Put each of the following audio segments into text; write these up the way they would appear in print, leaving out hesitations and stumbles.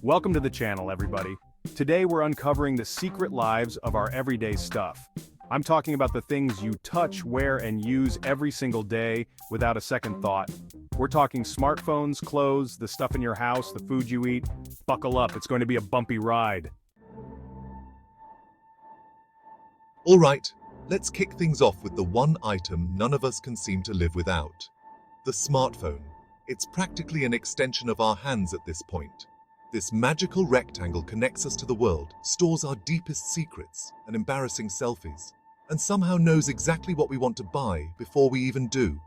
Welcome to the channel, everybody. Today we're uncovering the secret lives of our everyday stuff. I'm talking about the things you touch, wear, and use every single day without a second thought. We're talking smartphones, clothes, the stuff in your house, the food you eat. Buckle up, it's going to be a bumpy ride. All right, let's kick things off with the one item none of us can seem to live without. The smartphone. It's practically an extension of our hands at this point. This magical rectangle connects us to the world, stores our deepest secrets and embarrassing selfies, and somehow knows exactly what we want to buy before we even do.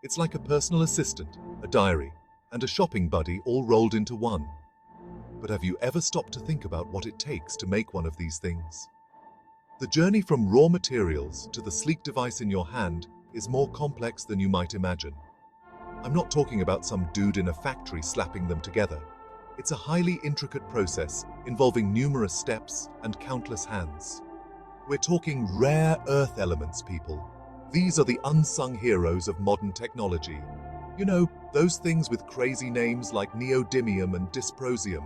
It's like a personal assistant, a diary, and a shopping buddy all rolled into one. But have you ever stopped to think about what it takes to make one of these things? The journey from raw materials to the sleek device in your hand is more complex than you might imagine. I'm not talking about some dude in a factory slapping them together. It's a highly intricate process involving numerous steps and countless hands. We're talking rare earth elements, people. These are the unsung heroes of modern technology. You know, those things with crazy names like neodymium and dysprosium.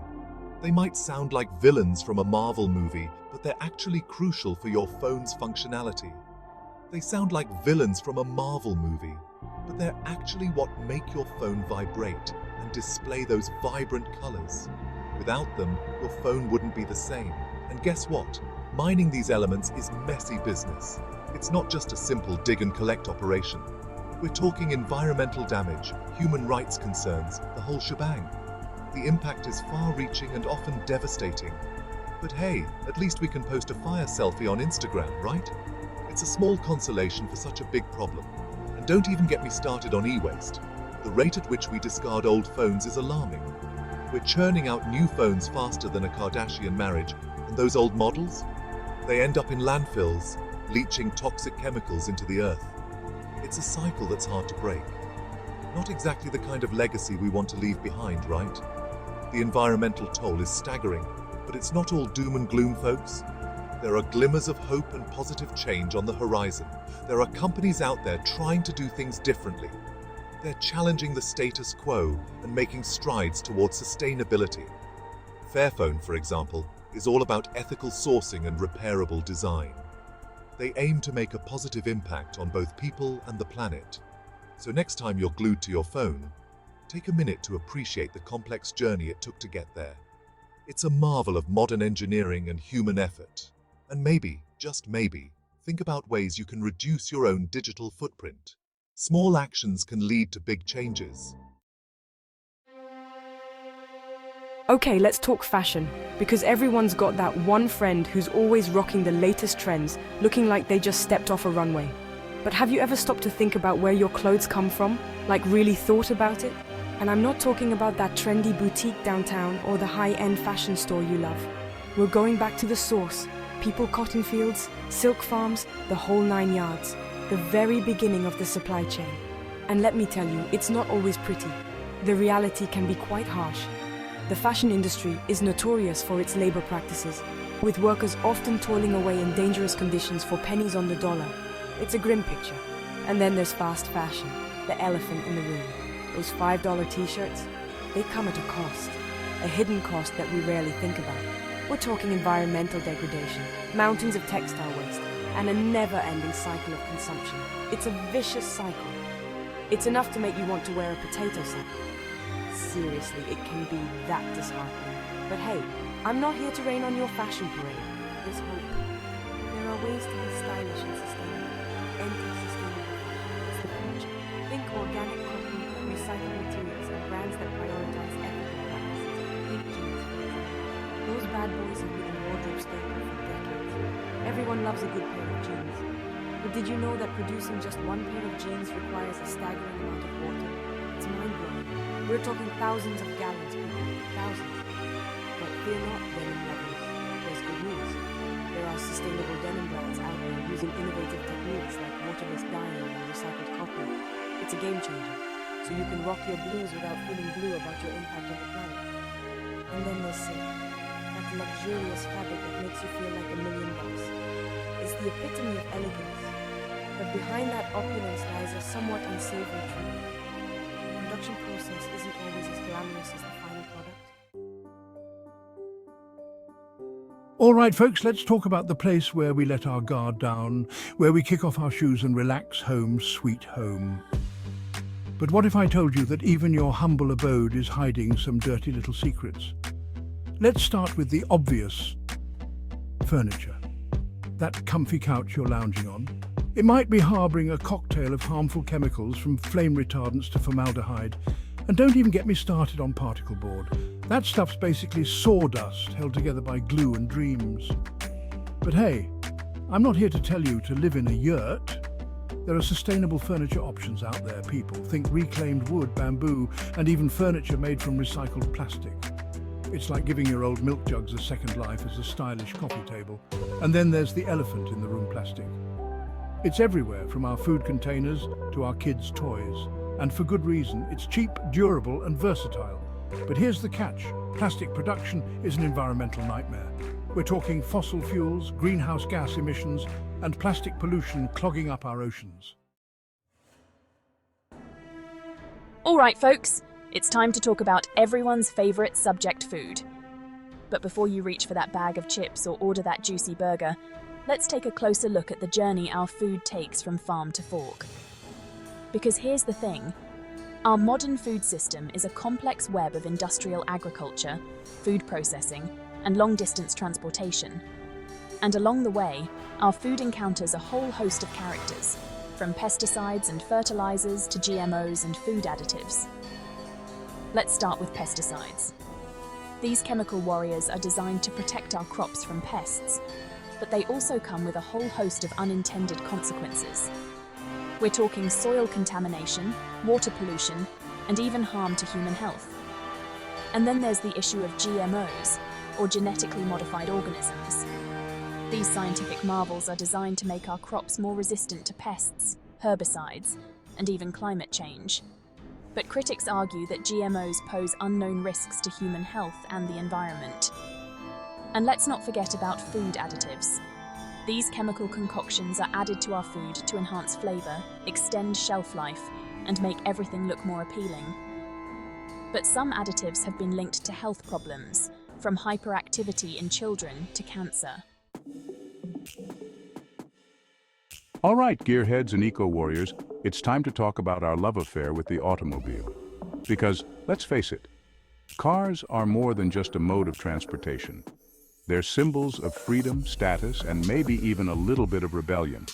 They might sound like villains from a Marvel movie, but they're actually crucial for your phone's functionality. They sound like villains from a Marvel movie, but they're actually what make your phone vibrate and display those vibrant colors. Without them, your phone wouldn't be the same. And guess what? Mining these elements is messy business. It's not just a simple dig and collect operation. We're talking environmental damage, human rights concerns, the whole shebang. The impact is far-reaching and often devastating. But hey, at least we can post a fire selfie on Instagram, right? It's a small consolation for such a big problem. And don't even get me started on e-waste. The rate at which we discard old phones is alarming. We're churning out new phones faster than a Kardashian marriage, and those old models? They end up in landfills, leaching toxic chemicals into the earth. It's a cycle that's hard to break. Not exactly the kind of legacy we want to leave behind, right? The environmental toll is staggering, but it's not all doom and gloom, folks. There are glimmers of hope and positive change on the horizon. There are companies out there trying to do things differently. They're challenging the status quo and making strides towards sustainability. Fairphone, for example, is all about ethical sourcing and repairable design. They aim to make a positive impact on both people and the planet. So next time you're glued to your phone, take a minute to appreciate the complex journey it took to get there. It's a marvel of modern engineering and human effort. And maybe, just maybe, think about ways you can reduce your own digital footprint. Small actions can lead to big changes. Okay, let's talk fashion, because everyone's got that one friend who's always rocking the latest trends, looking like they just stepped off a runway. But have you ever stopped to think about where your clothes come from? Like really thought about it? And I'm not talking about that trendy boutique downtown or the high-end fashion store you love. We're going back to the source. People cotton fields, silk farms, the whole 9 yards. The very beginning of the supply chain. And let me tell you, it's not always pretty. The reality can be quite harsh. The fashion industry is notorious for its labor practices, with workers often toiling away in dangerous conditions for pennies on the dollar. It's a grim picture. And then there's fast fashion, the elephant in the room. Those $5 t-shirts, they come at a cost. A hidden cost that we rarely think about. We're talking environmental degradation, mountains of textile waste, and a never-ending cycle of consumption. It's a vicious cycle. It's enough to make you want to wear a potato sack. Seriously, it can be that disheartening. But hey, I'm not here to rain on your fashion parade. There's hope. There are ways to be stylish and sustainable. Enter sustainable fashion. It's the future. Think organic cotton, recycled materials, and brands that prioritize ethical practices. Think jeans, for example. Those bad boys have been a wardrobe staple for decades. Everyone loves a good pair of jeans. But did you know that producing just one pair of jeans requires a staggering amount of water? It's mind-blowing. We're talking thousands of gallons, people. Thousands. But fear not, denim lovers. There's good news. There are sustainable denim brands out there using innovative techniques like water-based dyeing and recycled cotton. It's a game changer. So you can rock your blues without feeling blue about your impact on the planet. And then there's silk. That luxurious fabric that makes you feel like $1,000,000. It's the epitome of elegance. But behind that opulence lies a somewhat unsavory truth. The production process isn't always as glamorous as the final product. All right, folks, let's talk about the place where we let our guard down, where we kick off our shoes and relax, home, sweet home. But what if I told you that even your humble abode is hiding some dirty little secrets? Let's start with the obvious: furniture. That comfy couch you're lounging on. It might be harboring a cocktail of harmful chemicals from flame retardants to formaldehyde. And don't even get me started on particle board. That stuff's basically sawdust held together by glue and dreams. But hey, I'm not here to tell you to live in a yurt. There are sustainable furniture options out there, people. Think reclaimed wood, bamboo, and even furniture made from recycled plastic. It's like giving your old milk jugs a second life as a stylish coffee table. And then there's the elephant in the room plastic. It's everywhere, from our food containers to our kids' toys. And for good reason. It's cheap, durable, and versatile. But here's the catch: plastic production is an environmental nightmare. We're talking fossil fuels, greenhouse gas emissions, and plastic pollution clogging up our oceans. All right, folks, it's time to talk about everyone's favourite subject, food. But before you reach for that bag of chips or order that juicy burger, let's take a closer look at the journey our food takes from farm to fork. Because here's the thing: our modern food system is a complex web of industrial agriculture, food processing, and long-distance transportation. And along the way, our food encounters a whole host of characters, from pesticides and fertilizers to GMOs and food additives. Let's start with pesticides. These chemical warriors are designed to protect our crops from pests, but they also come with a whole host of unintended consequences. We're talking soil contamination, water pollution, and even harm to human health. And then there's the issue of GMOs, or genetically modified organisms. These scientific marvels are designed to make our crops more resistant to pests, herbicides, and even climate change. But critics argue that GMOs pose unknown risks to human health and the environment. And let's not forget about food additives. These chemical concoctions are added to our food to enhance flavour, extend shelf life, and make everything look more appealing. But some additives have been linked to health problems, from hyperactivity in children to cancer. All right, gearheads and eco-warriors, it's time to talk about our love affair with the automobile. Because, let's face it, cars are more than just a mode of transportation. They're symbols of freedom, status, and maybe even a little bit of rebellion.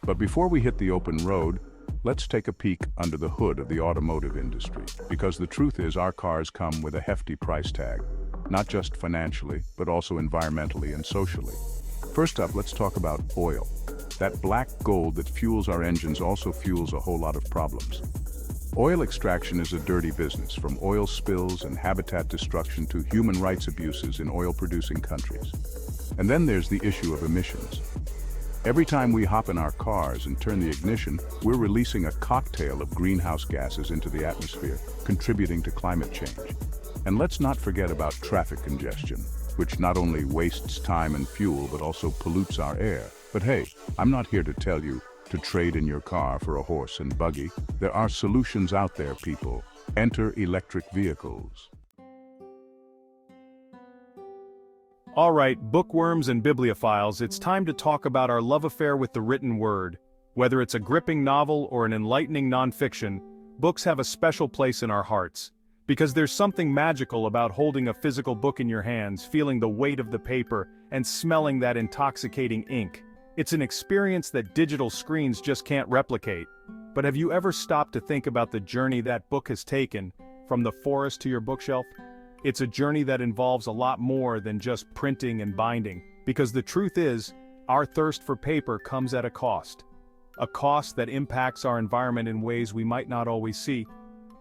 But before we hit the open road, let's take a peek under the hood of the automotive industry. Because the truth is, our cars come with a hefty price tag, not just financially, but also environmentally and socially. First up, let's talk about oil. That black gold that fuels our engines also fuels a whole lot of problems. Oil extraction is a dirty business, from oil spills and habitat destruction to human rights abuses in oil-producing countries. And then there's the issue of emissions. Every time we hop in our cars and turn the ignition, we're releasing a cocktail of greenhouse gases into the atmosphere, contributing to climate change. And let's not forget about traffic congestion, which not only wastes time and fuel, but also pollutes our air. But hey, I'm not here to tell you to trade in your car for a horse and buggy. There are solutions out there, people. Enter electric vehicles. All right, bookworms and bibliophiles, it's time to talk about our love affair with the written word. Whether it's a gripping novel or an enlightening nonfiction, books have a special place in our hearts. Because there's something magical about holding a physical book in your hands, feeling the weight of the paper, and smelling that intoxicating ink. It's an experience that digital screens just can't replicate. But have you ever stopped to think about the journey that book has taken, from the forest to your bookshelf? It's a journey that involves a lot more than just printing and binding, because the truth is, our thirst for paper comes at a cost. A cost that impacts our environment in ways we might not always see.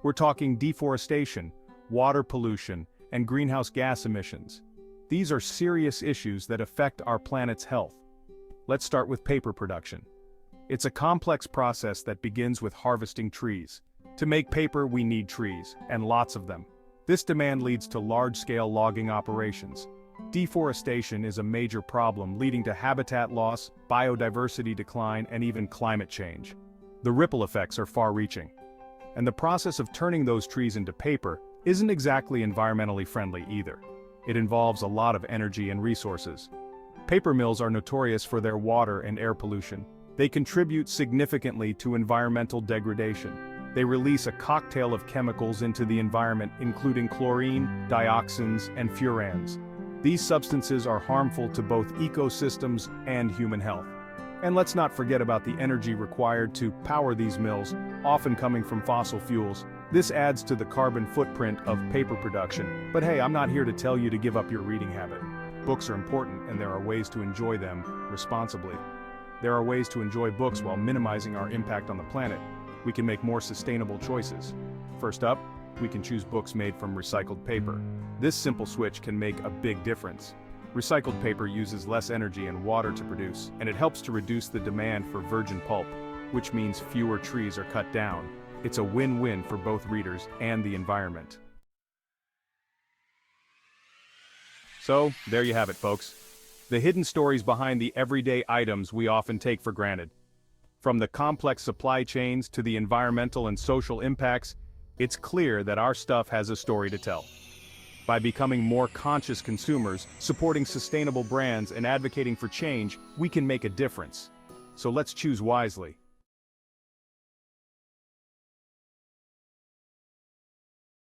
We're talking deforestation, water pollution, and greenhouse gas emissions. These are serious issues that affect our planet's health. Let's start with paper production. It's a complex process that begins with harvesting trees. To make paper, we need trees, and lots of them. This demand leads to large-scale logging operations. Deforestation is a major problem, leading to habitat loss, biodiversity decline, and even climate change. The ripple effects are far-reaching. And the process of turning those trees into paper isn't exactly environmentally friendly either. It involves a lot of energy and resources. Paper mills are notorious for their water and air pollution. They contribute significantly to environmental degradation. They release a cocktail of chemicals into the environment, including chlorine, dioxins, and furans. These substances are harmful to both ecosystems and human health. And let's not forget about the energy required to power these mills, often coming from fossil fuels. This adds to the carbon footprint of paper production. But hey, I'm not here to tell you to give up your reading habit. Books are important, and there are ways to enjoy them responsibly. There are ways to enjoy books while minimizing our impact on the planet. We can make more sustainable choices. First up, we can choose books made from recycled paper. This simple switch can make a big difference. Recycled paper uses less energy and water to produce, and it helps to reduce the demand for virgin pulp, which means fewer trees are cut down. It's a win-win for both readers and the environment. So, there you have it, folks. The hidden stories behind the everyday items we often take for granted. From the complex supply chains to the environmental and social impacts, it's clear that our stuff has a story to tell. By becoming more conscious consumers, supporting sustainable brands, and advocating for change, we can make a difference. So let's choose wisely.